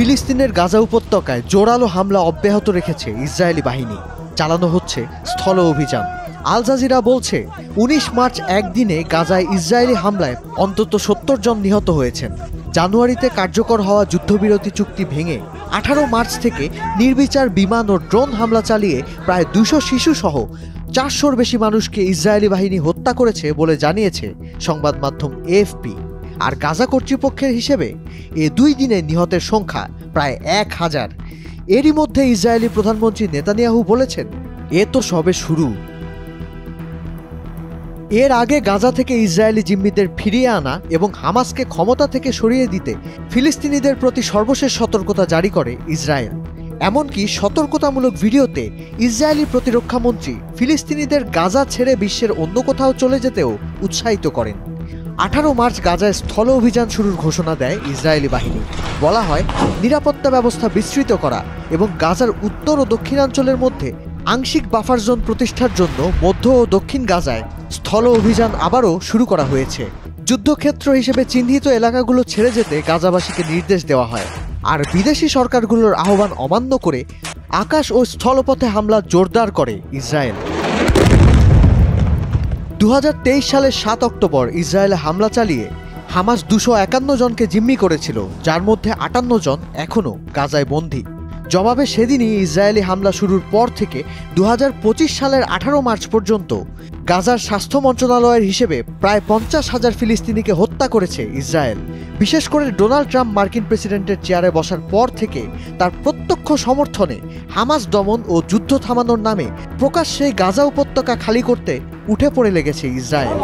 ফিলিস্তিনের গাজা উপত্যকায় জোরালো হামলা অব্যাহত রেখেছে ইসরায়েলি বাহিনী। চালানো হচ্ছে স্থল অভিযান। আল জাজিরা বলছে ১৯ মার্চ একদিনে গাজায় ইসরায়েলি হামলায় অন্তত ৭০ জন নিহত হয়েছেন। জানুয়ারিতে কার্যকর হওয়া যুদ্ধবিরতি চুক্তি ভেঙে ১৮ মার্চ থেকে নির্বিচার বিমান ও ড্রোন হামলা চালিয়ে প্রায় ২০০ শিশুসহ ৪০০-র বেশি মানুষকে ইসরায়েলি বাহিনী হত্যা করেছে বলে জানিয়েছে সংবাদ মাধ্যম এএফপি। আর গাজা কর্তৃপক্ষের হিসেবে এ ২ দিনে নিহতের সংখ্যা প্রায় ১,০০০। এরই মধ্যে ইসরায়েলি প্রধানমন্ত্রী নেতানিয়াহু বলেছেন, এ তো সবে শুরু। এর আগে গাজা থেকে ইসরায়েলি জিম্মিদের ফিরিয়ে আনা এবং হামাসকে ক্ষমতা থেকে সরিয়ে দিতে ফিলিস্তিনিদের প্রতি সর্বশেষ সতর্কতা জারি করে ইসরায়েল। এমনকি সতর্কতামূলক ভিডিওতে ইসরায়েলি প্রতিরক্ষামন্ত্রী ফিলিস্তিনিদের গাজা ছেড়ে বিশ্বের অন্য কোথাও চলে যেতেও উৎসাহিত করেন। ১৮ মার্চ গাজায় স্থল অভিযান শুরুর ঘোষণা দেয় ইসরায়েলি বাহিনী। বলা হয়, নিরাপত্তা ব্যবস্থা বিস্তৃত করা এবং গাজার উত্তর ও দক্ষিণাঞ্চলের মধ্যে আংশিক বাফার জোন প্রতিষ্ঠার জন্য মধ্য ও দক্ষিণ গাজায় স্থল অভিযান আবারও শুরু করা হয়েছে। যুদ্ধক্ষেত্র হিসেবে চিহ্নিত এলাকাগুলো ছেড়ে যেতে গাজাবাসীকে নির্দেশ দেওয়া হয়। আর বিদেশি সরকারগুলোর আহ্বান অমান্য করে আকাশ ও স্থলপথে হামলা জোরদার করে ইসরায়েল। ২০২৩ সালের ৭ অক্টোবর ইসরায়েলে হামলা চালিয়ে হামাস ২৫১ জনকে জিম্মি করেছিল, যার মধ্যে ৫৮ জন এখনও গাজায় বন্দী। জবাবে সেদিনই ইসরায়েলি হামলা শুরুর পর থেকে ২০২৫ সালের ১৮ মার্চ পর্যন্ত গাজার স্বাস্থ্য মন্ত্রণালয়ের হিসেবে প্রায় ৫০,০০০ ফিলিস্তিনিকে হত্যা করেছে ইসরায়েল। বিশেষ করে ডোনাল্ড ট্রাম্প মার্কিন প্রেসিডেন্টের চেয়ারে বসার পর থেকে তার প্রত্যক্ষ সমর্থনে হামাস দমন ও যুদ্ধ থামানোর নামে প্রকাশ্যে গাজা উপত্যকা খালি করতে উঠে পড়ে লেগেছে ইসরায়েল।